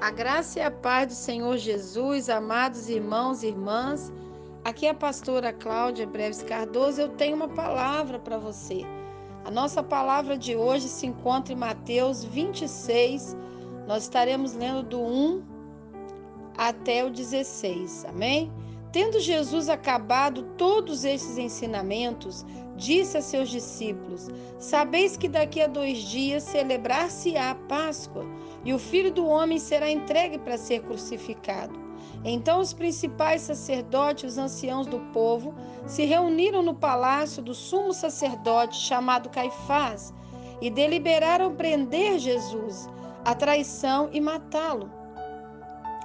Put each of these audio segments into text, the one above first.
A graça e a paz do Senhor Jesus, amados irmãos e irmãs, aqui é a pastora Cláudia Breves Cardoso. Eu tenho uma palavra para você. A nossa palavra de hoje se encontra em Mateus 26. Nós estaremos lendo do 1 até o 16, amém? Tendo Jesus acabado todos esses ensinamentos, disse a seus discípulos: Sabeis que daqui a 2 dias celebrar-se-á a Páscoa, e o Filho do Homem será entregue para ser crucificado. Então os principais sacerdotes e os anciãos do povo se reuniram no palácio do sumo sacerdote, chamado Caifás, e deliberaram prender Jesus, a traição e matá-lo.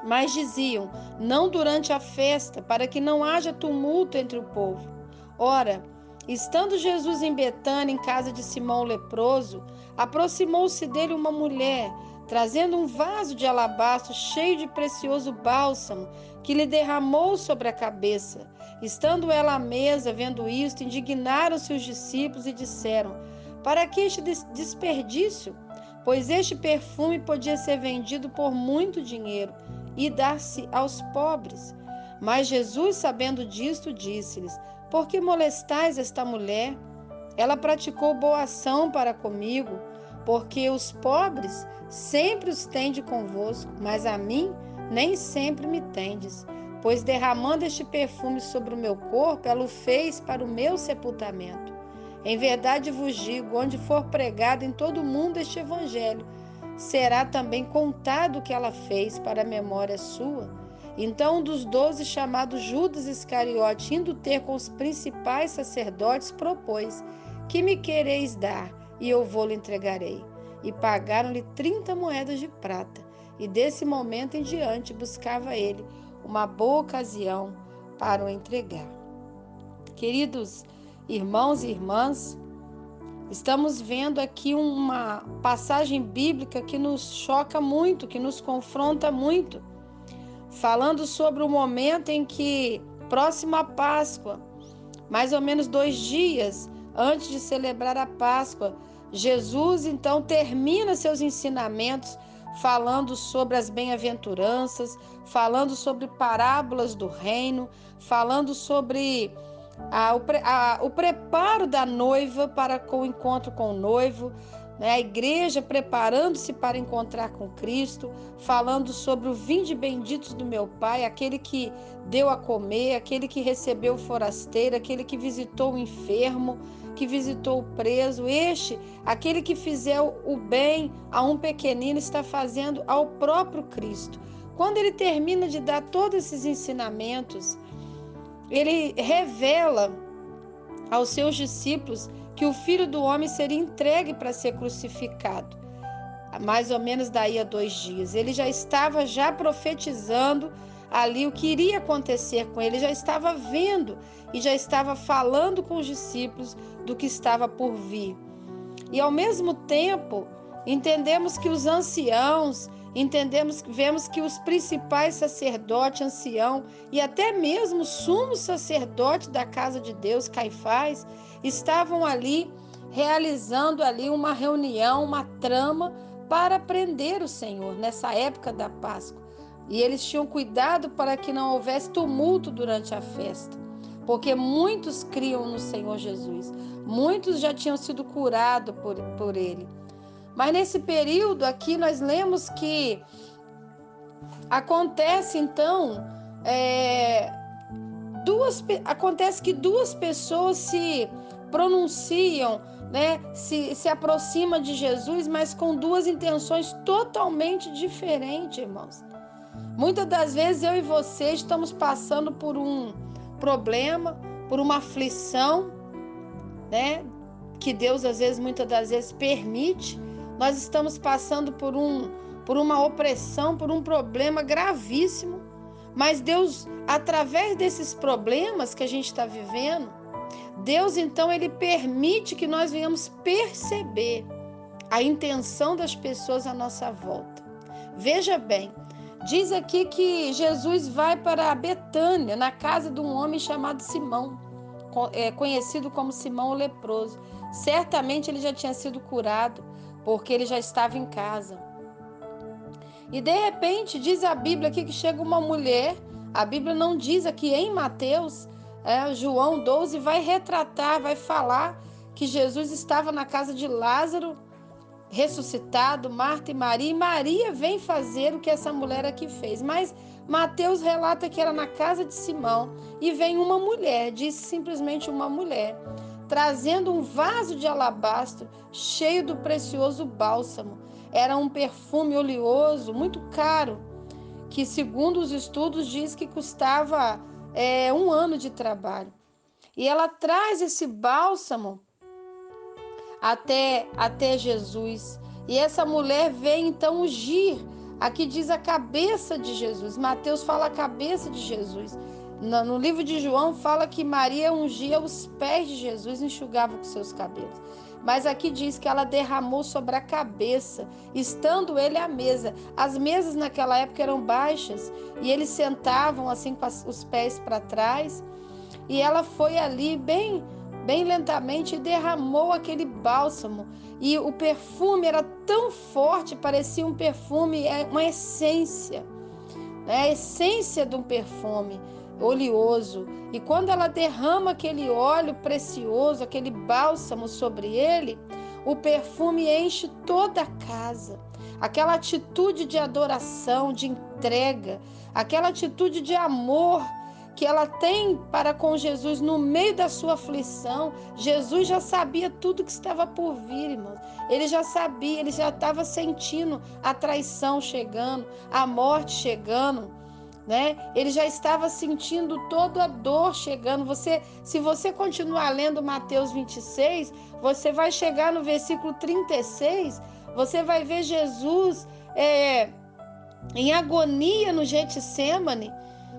Mas diziam: não durante a festa, para que não haja tumulto entre o povo. Ora, estando Jesus em Betânia, em casa de Simão o leproso, aproximou-se dele uma mulher, trazendo um vaso de alabastro cheio de precioso bálsamo, que lhe derramou sobre a cabeça. Estando ela à mesa, vendo isto, indignaram-se os discípulos e disseram: para que este desperdício? Pois este perfume podia ser vendido por muito dinheiro e dar-se aos pobres. Mas Jesus, sabendo disto, disse-lhes: por que molestais esta mulher? Ela praticou boa ação para comigo, porque os pobres sempre os tende convosco, mas a mim nem sempre me tendes. Pois derramando este perfume sobre o meu corpo, ela o fez para o meu sepultamento. Em verdade vos digo, onde for pregado em todo o mundo este evangelho, será também contado o que ela fez para a memória sua. Então um dos 12, chamado Judas Iscariote, indo ter com os principais sacerdotes, propôs: que me quereis dar, e eu vou-lhe entregarei. E pagaram-lhe 30 moedas de prata. E desse momento em diante buscava ele uma boa ocasião para o entregar. Queridos irmãos e irmãs, estamos vendo aqui uma passagem bíblica que nos choca muito, que nos confronta muito, falando sobre o momento em que, próximo à Páscoa, mais ou menos 2 dias antes de celebrar a Páscoa, Jesus então termina seus ensinamentos falando sobre as bem-aventuranças, falando sobre parábolas do reino, falando sobre o preparo da noiva para o encontro com o noivo, né? A igreja preparando-se para encontrar com Cristo, falando sobre o vinde benditos do meu Pai, aquele que deu a comer, aquele que recebeu o forasteiro, aquele que visitou o enfermo, que visitou o preso, aquele que fizer o bem a um pequenino, está fazendo ao próprio Cristo. Quando ele termina de dar todos esses ensinamentos, ele revela aos seus discípulos que o Filho do Homem seria entregue para ser crucificado. Mais ou menos daí a 2 dias. Ele já estava profetizando ali o que iria acontecer com ele, já estava vendo e já estava falando com os discípulos do que estava por vir. E ao mesmo tempo, entendemos que os anciãos, vemos que os principais sacerdotes, ancião e até mesmo o sumo sacerdote da casa de Deus, Caifás, estavam ali realizando ali uma reunião, uma trama para prender o Senhor nessa época da Páscoa. E eles tinham cuidado para que não houvesse tumulto durante a festa, porque muitos criam no Senhor Jesus, muitos já tinham sido curados por ele. Mas nesse período aqui nós lemos que acontece então, acontece que 2 pessoas se pronunciam, né, se aproximam de Jesus, mas com 2 intenções totalmente diferentes, irmãos. Muitas das vezes eu e você estamos passando por um problema, por uma aflição, né, que Deus muitas das vezes permite. Nós estamos passando por uma opressão, por um problema gravíssimo, mas Deus, através desses problemas que a gente está vivendo, Deus então ele permite que nós venhamos perceber a intenção das pessoas à nossa volta. Veja bem, diz aqui que Jesus vai para Betânia, na casa de um homem chamado Simão, conhecido como Simão o leproso. Certamente ele já tinha sido curado, porque ele já estava em casa. E de repente diz a Bíblia aqui que chega uma mulher. A Bíblia não diz aqui em Mateus, João 12 vai retratar, vai falar que Jesus estava na casa de Lázaro, ressuscitado, Marta e Maria vem fazer o que essa mulher aqui fez. Mas Mateus relata que era na casa de Simão e vem uma mulher, diz simplesmente uma mulher, trazendo um vaso de alabastro cheio do precioso bálsamo. Era um perfume oleoso, muito caro, que segundo os estudos diz que custava 1 ano de trabalho. E ela traz esse bálsamo até Jesus. E essa mulher vem então ungir. Aqui diz a cabeça de Jesus. Mateus fala a cabeça de Jesus. No livro de João fala que Maria ungia os pés de Jesus, enxugava com seus cabelos. Mas aqui diz que ela derramou sobre a cabeça, estando ele à mesa. As mesas naquela época eram baixas e eles sentavam assim com os pés para trás. E ela foi ali bem lentamente e derramou aquele bálsamo. E o perfume era tão forte, parecia um perfume, uma essência, né? A essência de um perfume oleoso. E quando ela derrama aquele óleo precioso, aquele bálsamo sobre ele, o perfume enche toda a casa. Aquela atitude de adoração, de entrega, aquela atitude de amor que ela tem para com Jesus no meio da sua aflição. Jesus já sabia tudo que estava por vir, irmãos. Ele já sabia, ele já estava sentindo a traição chegando, a morte chegando, né? Ele já estava sentindo toda a dor chegando. Se você continuar lendo Mateus 26, você vai chegar no versículo 36, você vai ver Jesus em agonia no Getsêmani,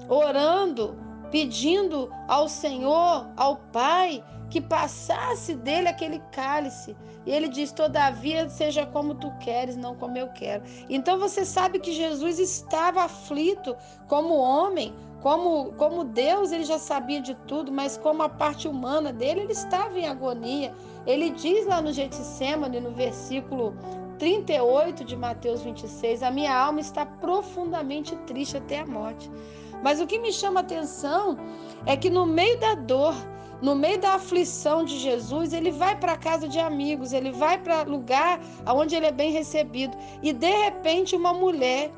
orando, pedindo ao Senhor, ao Pai, que passasse dele aquele cálice. E ele diz: todavia seja como tu queres, não como eu quero. Então você sabe que Jesus estava aflito como homem, como Deus. Ele já sabia de tudo, mas como a parte humana dele, ele estava em agonia. Ele diz lá no Getsêmani, no versículo 38 de Mateus 26, a minha alma está profundamente triste até a morte. Mas o que me chama a atenção é que no meio da dor, no meio da aflição de Jesus, ele vai para a casa de amigos, ele vai para lugar onde ele é bem recebido. E de repente uma mulher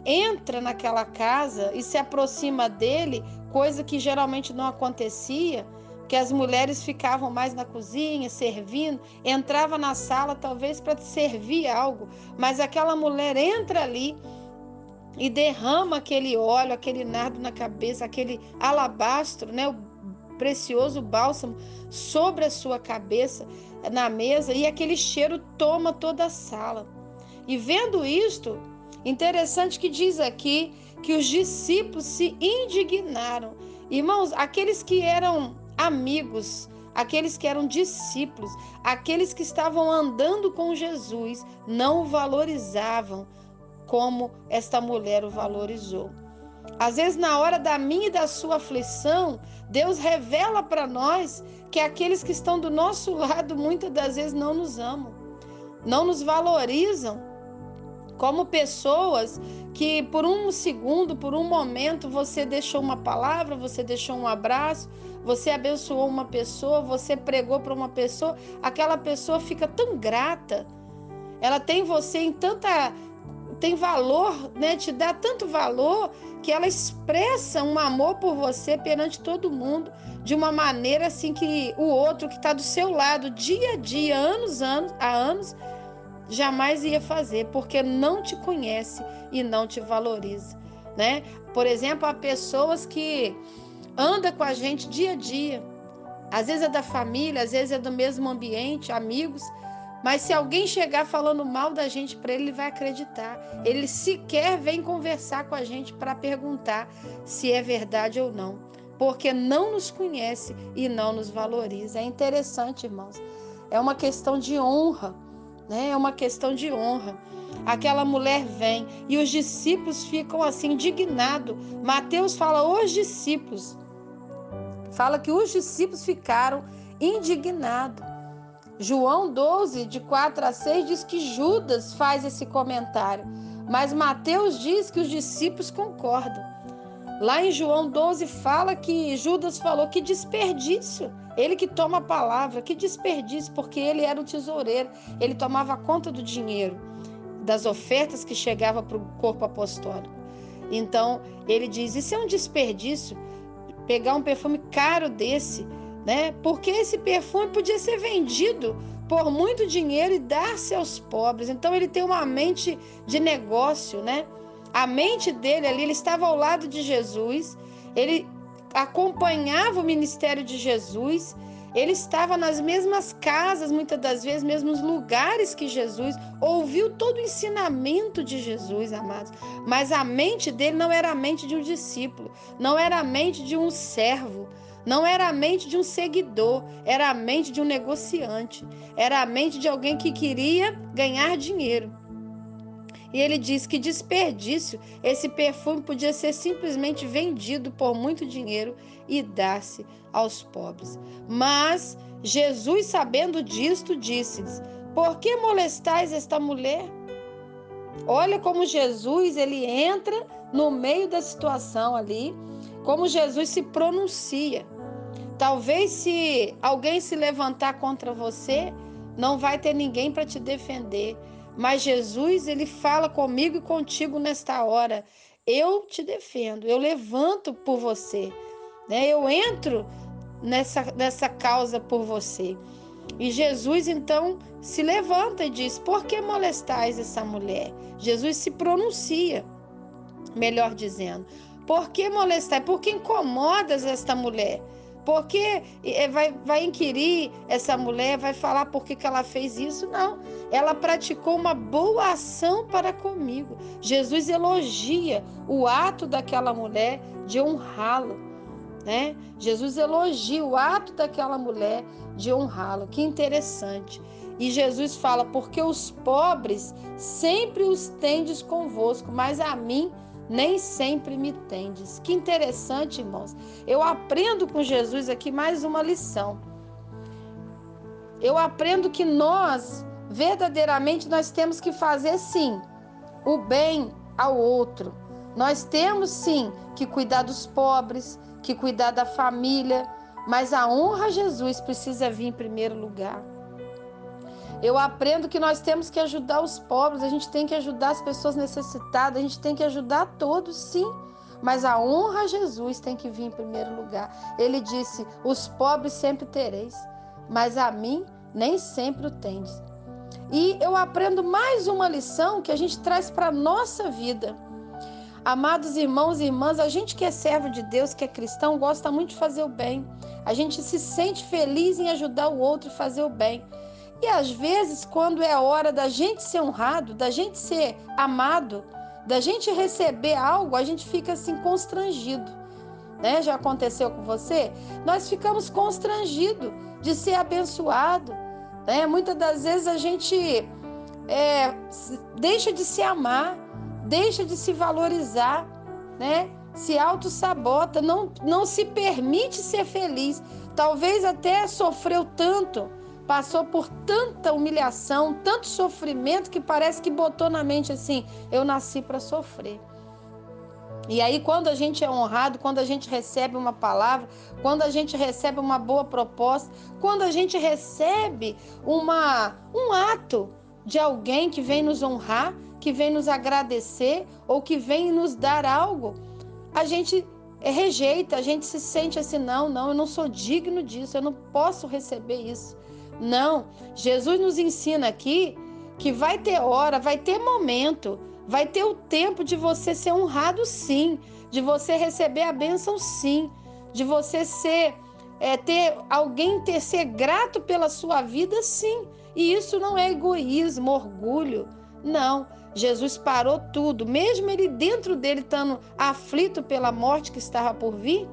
entra naquela casa e se aproxima dele, coisa que geralmente não acontecia, que as mulheres ficavam mais na cozinha, servindo, entrava na sala talvez para servir algo, mas aquela mulher entra ali e derrama aquele óleo, aquele nardo na cabeça, aquele alabastro, né, o precioso bálsamo sobre a sua cabeça na mesa, e aquele cheiro toma toda a sala. E vendo isto, interessante que diz aqui que os discípulos se indignaram. Irmãos, aqueles que eram amigos, aqueles que eram discípulos, aqueles que estavam andando com Jesus, não o valorizavam como esta mulher o valorizou. Às vezes, na hora da minha e da sua aflição, Deus revela para nós que aqueles que estão do nosso lado, muitas das vezes não nos amam, não nos valorizam como pessoas que por um segundo, por um momento, você deixou uma palavra, você deixou um abraço, você abençoou uma pessoa, você pregou para uma pessoa, aquela pessoa fica tão grata, ela tem você em tem valor, né? Te dá tanto valor que ela expressa um amor por você perante todo mundo, de uma maneira assim que o outro que está do seu lado dia a dia, há anos, jamais ia fazer, porque não te conhece e não te valoriza, né? Por exemplo, há pessoas que andam com a gente dia a dia, às vezes é da família, às vezes é do mesmo ambiente, amigos, mas se alguém chegar falando mal da gente para ele, ele vai acreditar. Ele sequer vem conversar com a gente para perguntar se é verdade ou não, porque não nos conhece e não nos valoriza. É interessante, irmãos. É uma questão de honra, né? É uma questão de honra. Aquela mulher vem e os discípulos ficam assim indignados. Mateus fala os discípulos. Fala que os discípulos ficaram indignados. João 12, de 4 a 6, diz que Judas faz esse comentário. Mas Mateus diz que os discípulos concordam. Lá em João 12 fala que Judas falou: que desperdício. Ele que toma a palavra, que desperdício, porque ele era o tesoureiro. Ele tomava conta do dinheiro, das ofertas que chegavam para o corpo apostólico. Então, ele diz: isso é um desperdício, pegar um perfume caro desse, né? Porque esse perfume podia ser vendido por muito dinheiro e dar-se aos pobres. Então, ele tem uma mente de negócio, né? A mente dele ali, ele estava ao lado de Jesus, ele acompanhava o ministério de Jesus, ele estava nas mesmas casas, muitas das vezes, mesmos lugares que Jesus, ouviu todo o ensinamento de Jesus, amados. Mas a mente dele não era a mente de um discípulo, não era a mente de um servo, não era a mente de um seguidor, era a mente de um negociante, era a mente de alguém que queria ganhar dinheiro. E ele diz que desperdício, esse perfume podia ser simplesmente vendido por muito dinheiro e dar-se aos pobres. Mas Jesus, sabendo disto, disse-lhes: por que molestais esta mulher? Olha como Jesus, ele entra no meio da situação ali, como Jesus se pronuncia. Talvez se alguém se levantar contra você, não vai ter ninguém para te defender. Mas Jesus, ele fala comigo e contigo nesta hora. Eu te defendo, eu levanto por você, né? Eu entro nessa causa por você. E Jesus, então, se levanta e diz: por que molestais essa mulher? Jesus se pronuncia, melhor dizendo. Por que molestar? Por que incomodas esta mulher? Porque vai inquirir essa mulher, vai falar por que ela fez isso? Não, ela praticou uma boa ação para comigo. Jesus elogia o ato daquela mulher de honrá-lo, né? Jesus elogia o ato daquela mulher de honrá-lo. Que interessante. E Jesus fala: porque os pobres sempre os tendes convosco, mas a mim nem sempre me tendes. Que interessante, irmãos. Eu aprendo com Jesus aqui mais uma lição. Eu aprendo que nós, verdadeiramente, nós temos que fazer, sim, o bem ao outro. Nós temos, sim, que cuidar dos pobres, que cuidar da família, mas a honra a Jesus precisa vir em primeiro lugar. Eu aprendo que nós temos que ajudar os pobres, a gente tem que ajudar as pessoas necessitadas, a gente tem que ajudar todos, sim. Mas a honra a Jesus tem que vir em primeiro lugar. Ele disse: os pobres sempre tereis, mas a mim nem sempre o tendes. E eu aprendo mais uma lição que a gente traz para a nossa vida. Amados irmãos e irmãs, a gente que é servo de Deus, que é cristão, gosta muito de fazer o bem. A gente se sente feliz em ajudar o outro e fazer o bem. E às vezes, quando é a hora da gente ser honrado, da gente ser amado, da gente receber algo, a gente fica assim constrangido, né? Já aconteceu com você? Nós ficamos constrangidos de ser abençoado, né? Muitas das vezes a gente deixa de se amar, deixa de se valorizar, né? Se auto-sabota, não se permite ser feliz. Talvez até sofreu tanto, passou por tanta humilhação, tanto sofrimento, que parece que botou na mente assim: eu nasci para sofrer. E aí, quando a gente é honrado, quando a gente recebe uma palavra, quando a gente recebe uma boa proposta, quando a gente recebe um ato de alguém que vem nos honrar, que vem nos agradecer ou que vem nos dar algo, a gente rejeita, a gente se sente assim: não, eu não sou digno disso, eu não posso receber isso. Não, Jesus nos ensina aqui que vai ter hora, vai ter momento, vai ter o tempo de você ser honrado, sim, de você receber a bênção, sim, de você ser grato pela sua vida, sim. E isso não é egoísmo, orgulho, não. Jesus parou tudo, mesmo ele dentro dele estando aflito pela morte que estava por vir.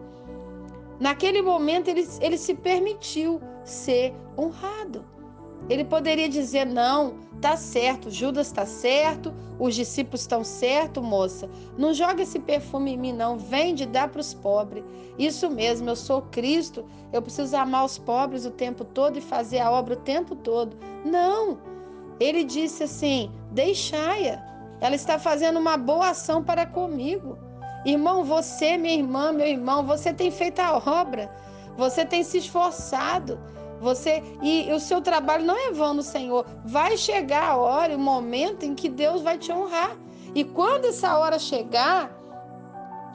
Naquele momento ele se permitiu ser honrado. Ele poderia dizer: não, tá certo, Judas está certo, os discípulos estão certos, moça. Não joga esse perfume em mim, não. Vende e dá para os pobres. Isso mesmo, eu sou Cristo, eu preciso amar os pobres o tempo todo e fazer a obra o tempo todo. Não, ele disse assim: deixai-a. Ela está fazendo uma boa ação para comigo. Irmão, você, minha irmã, meu irmão, você tem feito a obra, você tem se esforçado, e o seu trabalho não é vão no Senhor. Vai chegar a hora, o momento em que Deus vai te honrar. E quando essa hora chegar,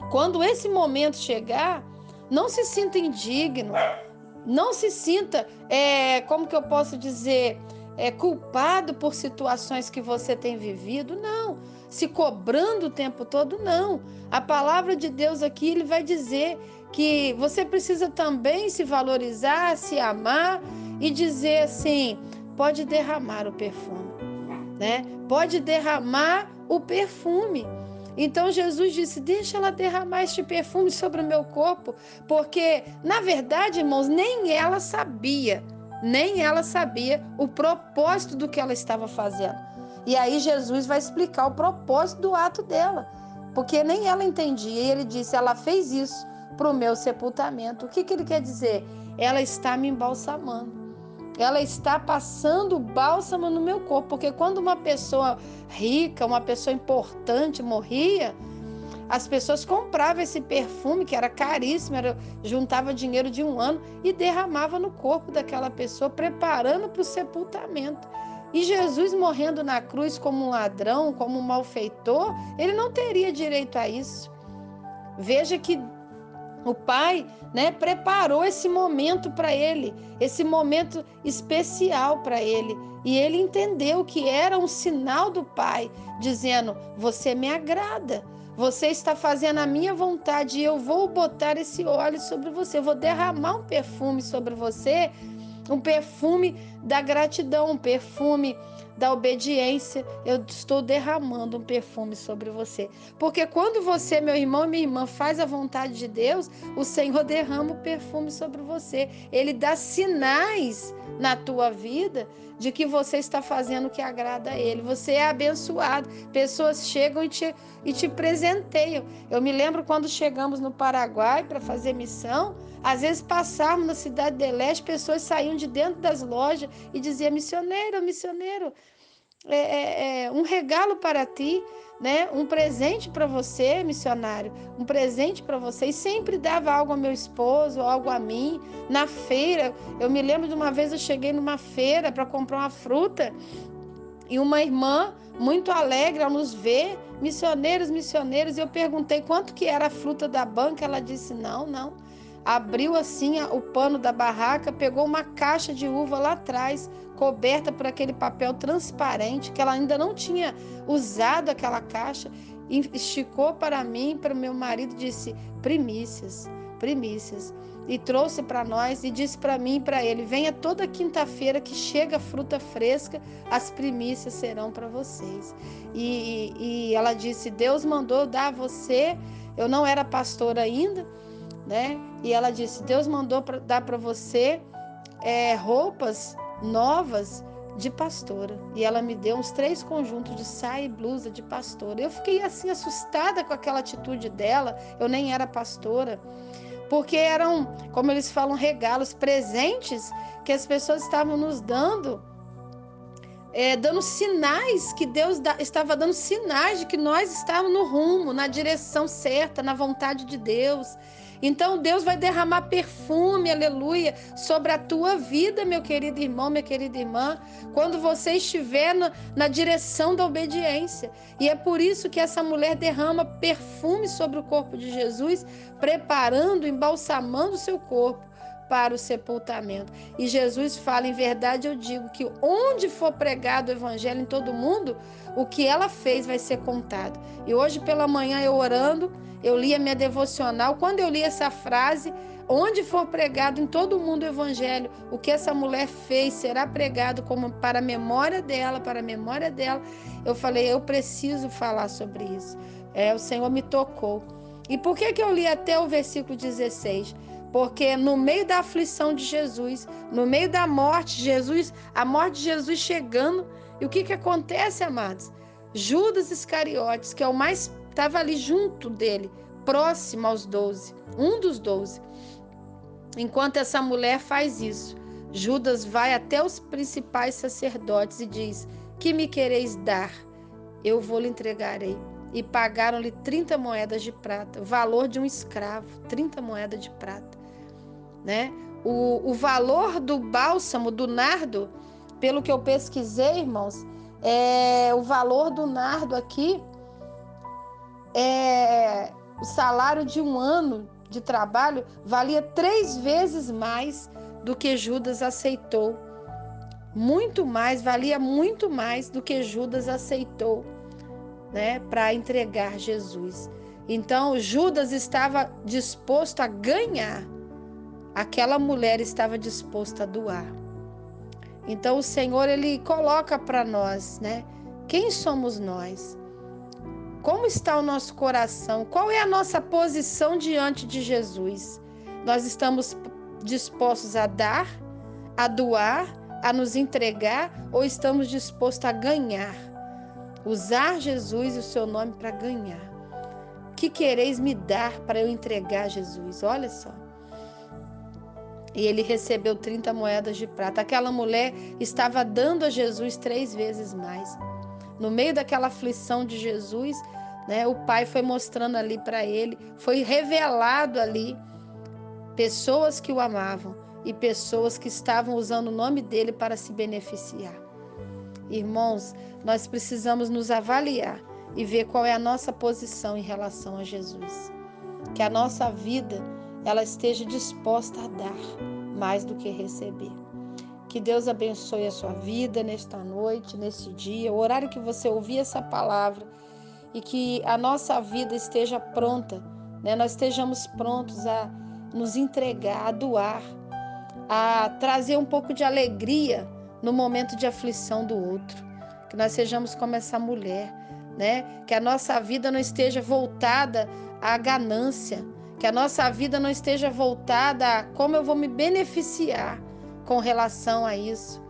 quando esse momento chegar, não se sinta indigno, não se sinta, como que eu posso dizer, culpado por situações que você tem vivido, não. Se cobrando o tempo todo, não. A palavra de Deus aqui, ele vai dizer que você precisa também se valorizar, se amar e dizer assim, pode derramar o perfume, né? Pode derramar o perfume. Então Jesus disse, deixa ela derramar este perfume sobre o meu corpo, porque, na verdade, irmãos, nem ela sabia o propósito do que ela estava fazendo. E aí Jesus vai explicar o propósito do ato dela, porque nem ela entendia. E ele disse, ela fez isso para o meu sepultamento. O que ele quer dizer? Ela está me embalsamando. Ela está passando bálsamo no meu corpo, porque quando uma pessoa rica, uma pessoa importante morria, as pessoas compravam esse perfume, que era caríssimo, juntava dinheiro de um ano e derramava no corpo daquela pessoa, preparando para o sepultamento. E Jesus morrendo na cruz como um ladrão, como um malfeitor, ele não teria direito a isso. Veja que o Pai, preparou esse momento para ele, esse momento especial para ele. E ele entendeu que era um sinal do Pai, dizendo, você me agrada, você está fazendo a minha vontade e eu vou botar esse óleo sobre você, eu vou derramar um perfume sobre você, um perfume da gratidão, um perfume da obediência. Eu estou derramando um perfume sobre você. Porque quando você, meu irmão e minha irmã, faz a vontade de Deus, o Senhor derrama o perfume sobre você. Ele dá sinais na tua vida de que você está fazendo o que agrada a Ele. Você é abençoado. Pessoas chegam e te presenteiam. Eu me lembro quando chegamos no Paraguai para fazer missão, às vezes passávamos na Cidade de Leste, pessoas saíam de dentro das lojas e diziam, missioneiro, um regalo para ti, né? Um presente para você, missionário, um presente para você. E sempre dava algo ao meu esposo, algo a mim. Na feira, eu me lembro de uma vez eu cheguei numa feira para comprar uma fruta e uma irmã muito alegre ao nos ver, missioneiros, e eu perguntei quanto que era a fruta da banca, ela disse não. Abriu assim o pano da barraca, pegou uma caixa de uva lá atrás, coberta por aquele papel transparente, que ela ainda não tinha usado aquela caixa, e esticou para mim, para o meu marido, disse, primícias, e trouxe para nós e disse para mim e para ele, venha toda quinta-feira que chega fruta fresca, as primícias serão para vocês. E ela disse, Deus mandou dar a você, eu não era pastora ainda, né? E ela disse, Deus mandou dar para você roupas novas de pastora. E ela me deu uns 3 conjuntos de saia e blusa de pastora. Eu fiquei assim assustada com aquela atitude dela. Eu nem era pastora. Porque eram, como eles falam, regalos, presentes que as pessoas estavam nos dando, dando sinais, que Deus estava dando sinais de que nós estávamos no rumo, na direção certa, na vontade de Deus. Então Deus vai derramar perfume, aleluia, sobre a tua vida, meu querido irmão, minha querida irmã, quando você estiver na direção da obediência. E é por isso que essa mulher derrama perfume sobre o corpo de Jesus, preparando, embalsamando o seu corpo para o sepultamento. E Jesus fala, em verdade eu digo que onde for pregado o evangelho em todo mundo, o que ela fez vai ser contado. E hoje pela manhã eu orando, eu li a minha devocional, quando eu li essa frase, onde for pregado em todo mundo o evangelho, o que essa mulher fez será pregado como para a memória dela, eu falei, eu preciso falar sobre isso. O Senhor me tocou. E por que eu li até o versículo 16? Porque no meio da aflição de Jesus, no meio da morte de Jesus, a morte de Jesus chegando, e o que acontece, amados? Judas Iscariotes, que é o mais, estava ali junto dele, próximo aos 12, um dos 12. Enquanto essa mulher faz isso, Judas vai até os principais sacerdotes e diz, que me quereis dar? eu vou lhe entregarei. E pagaram-lhe 30 moedas de prata, o valor de um escravo, 30 moedas de prata, né? O valor do bálsamo, do nardo, pelo que eu pesquisei, irmãos, o valor do nardo aqui o salário de um ano de trabalho valia 3 vezes mais do que Judas aceitou. Muito mais, valia muito mais do que Judas aceitou, né, para entregar Jesus. Então, Judas estava disposto a ganhar, aquela mulher estava disposta a doar. Então, o Senhor, ele coloca para nós, né, quem somos nós? Como está o nosso coração? Qual é a nossa posição diante de Jesus? Nós estamos dispostos a dar, a doar, a nos entregar, ou estamos dispostos a ganhar? Usar Jesus e o seu nome para ganhar. Que quereis me dar para eu entregar a Jesus? Olha só. E ele recebeu 30 moedas de prata. Aquela mulher estava dando a Jesus 3 vezes mais. No meio daquela aflição de Jesus, né, o Pai foi mostrando ali para ele, foi revelado ali pessoas que o amavam e pessoas que estavam usando o nome dele para se beneficiar. Irmãos, nós precisamos nos avaliar e ver qual é a nossa posição em relação a Jesus. Que a nossa vida, ela esteja disposta a dar mais do que receber. Que Deus abençoe a sua vida nesta noite, nesse dia, o horário que você ouvir essa palavra, e que a nossa vida esteja pronta, né? Nós estejamos prontos a nos entregar, a doar, a trazer um pouco de alegria no momento de aflição do outro. Que nós sejamos como essa mulher, né? Que a nossa vida não esteja voltada à ganância, que a nossa vida não esteja voltada a como eu vou me beneficiar com relação a isso,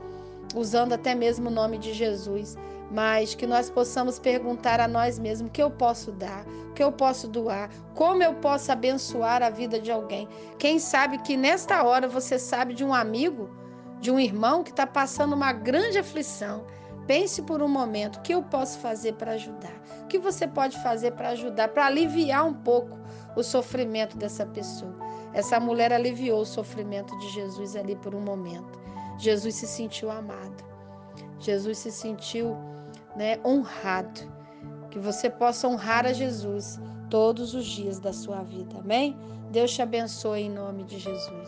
usando até mesmo o nome de Jesus, mas que nós possamos perguntar a nós mesmos o que eu posso dar, o que eu posso doar, como eu posso abençoar a vida de alguém. Quem sabe que nesta hora você sabe de um amigo, de um irmão que está passando uma grande aflição. Pense por um momento, o que eu posso fazer para ajudar? O que você pode fazer para ajudar, para aliviar um pouco o sofrimento dessa pessoa? Essa mulher aliviou o sofrimento de Jesus ali por um momento. Jesus se sentiu amado. Jesus se sentiu, né, honrado. Que você possa honrar a Jesus todos os dias da sua vida. Amém? Deus te abençoe em nome de Jesus.